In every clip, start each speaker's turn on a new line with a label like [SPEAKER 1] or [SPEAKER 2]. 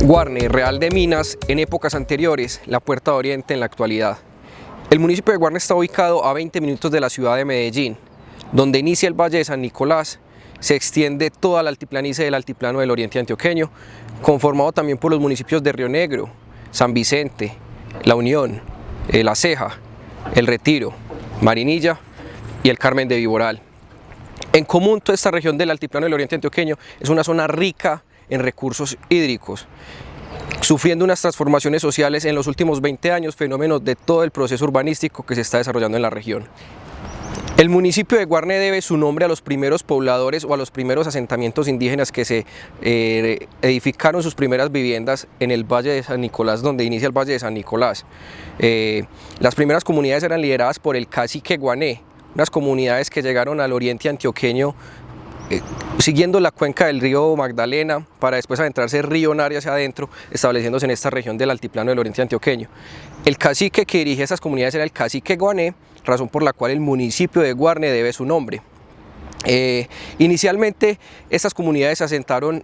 [SPEAKER 1] Guarne, Real de Minas en épocas anteriores, la Puerta de Oriente en la actualidad. El municipio de Guarne está ubicado a 20 minutos de la ciudad de Medellín, donde inicia el Valle de San Nicolás, se extiende toda la altiplanicie del altiplano del Oriente Antioqueño, conformado también por los municipios de Río Negro, San Vicente, La Unión, La Ceja, El Retiro, Marinilla y el Carmen de Viboral. En común, toda esta región del altiplano del Oriente Antioqueño es una zona rica en recursos hídricos, sufriendo unas transformaciones sociales en los últimos 20 años, fenómenos de todo el proceso urbanístico que se está desarrollando en la región. El municipio de Guarne debe su nombre a los primeros pobladores o a los primeros asentamientos indígenas que se edificaron sus primeras viviendas en el Valle de San Nicolás, donde inicia el Valle de San Nicolás. Las primeras comunidades eran lideradas por el cacique Guané, unas comunidades que llegaron al Oriente Antioqueño siguiendo la cuenca del río Magdalena para después adentrarse el río Nari hacia adentro, estableciéndose en esta región del altiplano del Oriente Antioqueño. El cacique que dirigía esas comunidades era el cacique Guané, razón por la cual el municipio de Guarne debe su nombre. Inicialmente estas comunidades se asentaron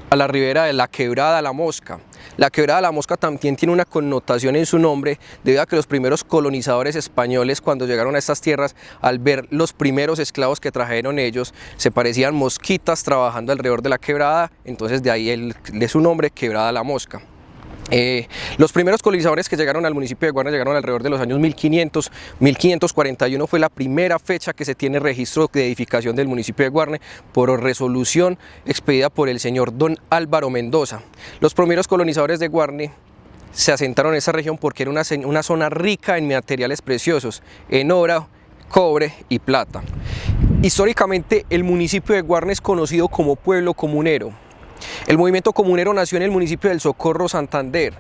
[SPEAKER 1] a la ribera de la Quebrada La Mosca. La Quebrada La Mosca también tiene una connotación en su nombre debido a que los primeros colonizadores españoles, cuando llegaron a estas tierras, al ver los primeros esclavos que trajeron ellos, se parecían mosquitas trabajando alrededor de la quebrada, entonces de ahí de su nombre, Quebrada La Mosca. Los primeros colonizadores que llegaron al municipio de Guarne llegaron alrededor de los años 1500, 1541 fue la primera fecha que se tiene registro de edificación del municipio de Guarne por resolución expedida por el señor don Álvaro Mendoza. Los primeros colonizadores de Guarne se asentaron en esa región porque era una zona rica en materiales preciosos, en oro, cobre y plata. Históricamente el municipio de Guarne es conocido como pueblo comunero. El movimiento comunero nació en el municipio del Socorro, Santander.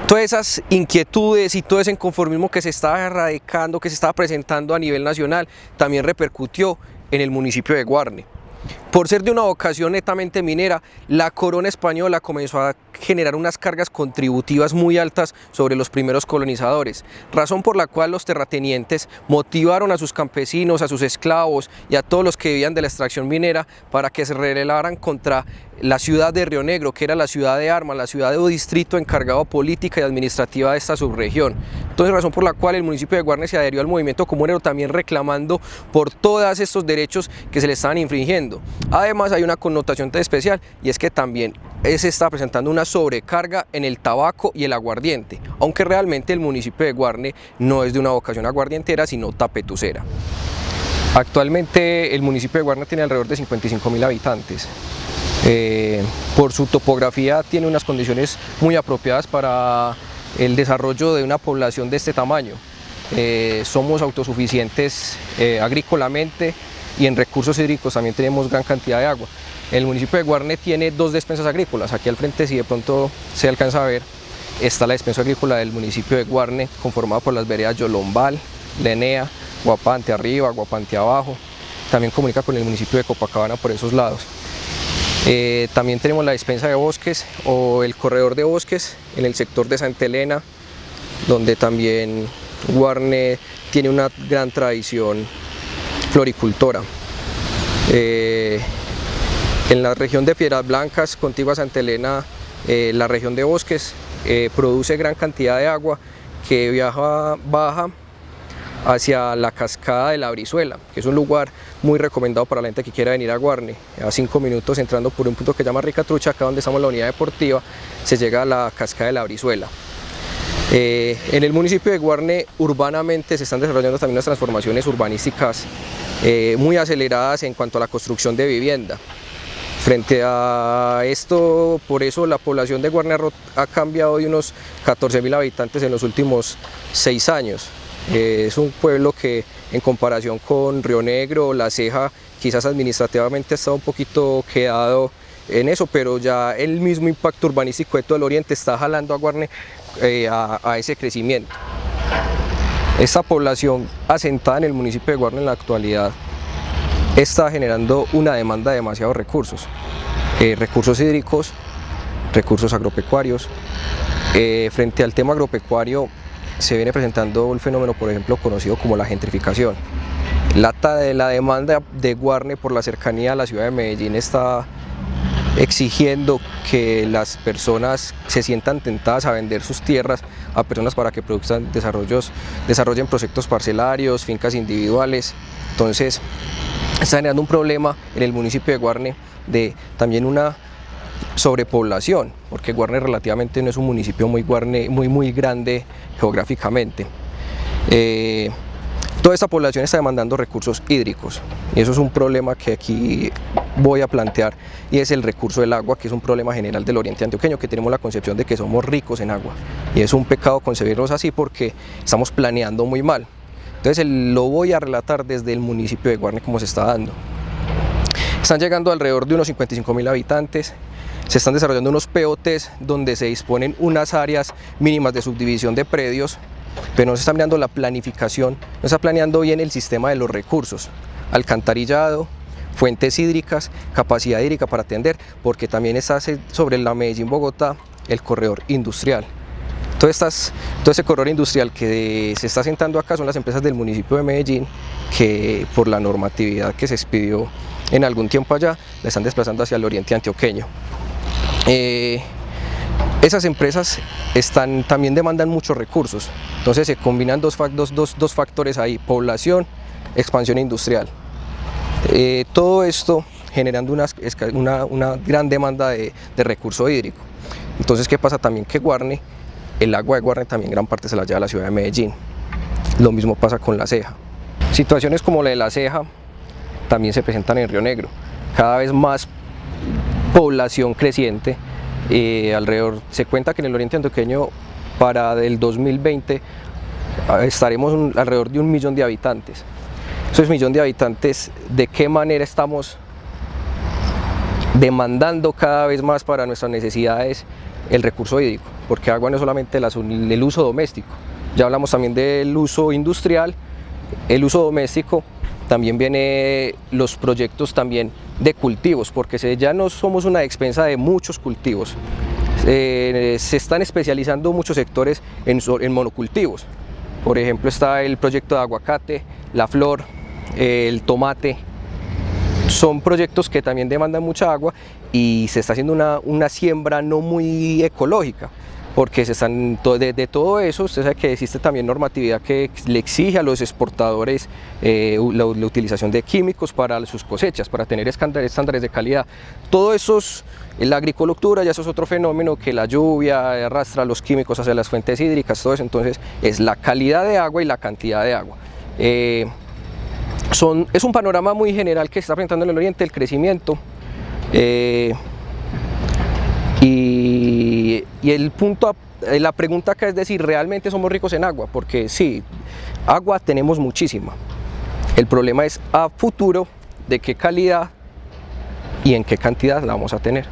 [SPEAKER 1] Todas esas inquietudes y todo ese inconformismo que se estaba erradicando, que se estaba presentando a nivel nacional, también repercutió en el municipio de Guarne. Por ser de una vocación netamente minera, la corona española comenzó a generar unas cargas contributivas muy altas sobre los primeros colonizadores, razón por la cual los terratenientes motivaron a sus campesinos, a sus esclavos y a todos los que vivían de la extracción minera para que se rebelaran contra la ciudad de Río Negro, que era la ciudad de armas, la ciudad o distrito encargado política y administrativa de esta subregión. Entonces, razón por la cual el municipio de Guarne se adherió al movimiento comunero, también reclamando por todos estos derechos que se le estaban infringiendo. Además, hay una connotación especial y es que también se está presentando una sobrecarga en el tabaco y el aguardiente, aunque realmente el municipio de Guarne no es de una vocación aguardientera, sino tapetucera. Actualmente el municipio de Guarne tiene alrededor de 55.000 habitantes. Por su topografía tiene unas condiciones muy apropiadas para el desarrollo de una población de este tamaño. Somos autosuficientes agrícolamente y en recursos hídricos también tenemos gran cantidad de agua. El municipio de Guarne tiene dos despensas agrícolas. Aquí al frente, si de pronto se alcanza a ver, está la despensa agrícola del municipio de Guarne, conformada por las veredas Yolombal, Lenea, Guapante arriba, Guapante abajo. También comunica con el municipio de Copacabana por esos lados. También tenemos la despensa de bosques o el corredor de bosques en el sector de Santa Elena, donde también Guarne tiene una gran tradición floricultora. En la región de Piedras Blancas, contigua a Santa Elena, la región de bosques produce gran cantidad de agua que baja hacia la cascada de la Brizuela, que es un lugar muy recomendado para la gente que quiera venir a Guarne. A 5 minutos entrando por un punto que se llama Ricatrucha, acá donde estamos en la unidad deportiva, se llega a la cascada de la Brizuela. En el municipio de Guarne urbanamente se están desarrollando también unas transformaciones urbanísticas muy aceleradas en cuanto a la construcción de vivienda. Frente a esto, por eso la población de Guarne ha cambiado de unos 14.000 habitantes en los últimos 6 años. Es un pueblo que en comparación con Río Negro, La Ceja, quizás administrativamente ha estado un poquito quedado en eso, pero ya el mismo impacto urbanístico de todo el oriente está jalando a Guarne a ese crecimiento. Esta población asentada en el municipio de Guarne en la actualidad está generando una demanda de demasiados recursos, recursos hídricos, recursos agropecuarios. Frente al tema agropecuario se viene presentando el fenómeno, por ejemplo, conocido como la gentrificación. La demanda de Guarne por la cercanía a la ciudad de Medellín está exigiendo que las personas se sientan tentadas a vender sus tierras a personas para que produzcan desarrollen proyectos parcelarios, fincas individuales. Entonces está generando un problema en el municipio de Guarne de también una sobrepoblación, porque Guarne relativamente no es un municipio muy grande geográficamente. Toda esta población está demandando recursos hídricos y eso es un problema que aquí voy a plantear, y es el recurso del agua, que es un problema general del oriente antioqueño, que tenemos la concepción de que somos ricos en agua, y es un pecado concebirnos así porque estamos planeando muy mal. Entonces lo voy a relatar desde el municipio de Guarne cómo se está dando. Están llegando alrededor de unos 55.000 habitantes, se están desarrollando unos POTs donde se disponen unas áreas mínimas de subdivisión de predios, pero no se está mirando la planificación, no se está planeando bien el sistema de los recursos, alcantarillado, fuentes hídricas, capacidad hídrica para atender, porque también está sobre la Medellín-Bogotá el corredor industrial. Todo ese corredor industrial que se está asentando acá son las empresas del municipio de Medellín, que por la normatividad que se expidió en algún tiempo allá, la están desplazando hacia el oriente antioqueño. Esas empresas también demandan muchos recursos, entonces se combinan dos factores ahí: población, expansión industrial. Todo esto generando una gran demanda de recurso hídrico. Entonces, ¿qué pasa también? Que Guarne, el agua de Guarne también gran parte se la lleva a la ciudad de Medellín. Lo mismo pasa con La Ceja. Situaciones como la de La Ceja también se presentan en Río Negro. Cada vez más población creciente. Se cuenta que en el oriente antioqueño para el 2020 estaremos alrededor de 1 millón de habitantes. Esos 1 millón de habitantes, ¿de qué manera estamos demandando cada vez más para nuestras necesidades el recurso hídrico? Porque agua no es solamente el uso doméstico, ya hablamos también del uso industrial, el uso doméstico. También vienen los proyectos también de cultivos, porque ya no somos una expensa de muchos cultivos. Se están especializando muchos sectores en monocultivos. Por ejemplo, está el proyecto de aguacate, la flor, el tomate. Son proyectos que también demandan mucha agua y se está haciendo una siembra no muy ecológica, porque de todo eso, usted sabe que existe también normatividad que le exige a los exportadores la utilización de químicos para sus cosechas, para tener estándares de calidad. Todo eso, la agricultura, ya eso es otro fenómeno, que la lluvia arrastra los químicos hacia las fuentes hídricas, todo eso. Entonces es la calidad de agua y la cantidad de agua. Es un panorama muy general que se está presentando en el oriente, el crecimiento. Y la pregunta acá es decir, ¿realmente somos ricos en agua? Porque sí, agua tenemos muchísima. El problema es a futuro de qué calidad y en qué cantidad la vamos a tener.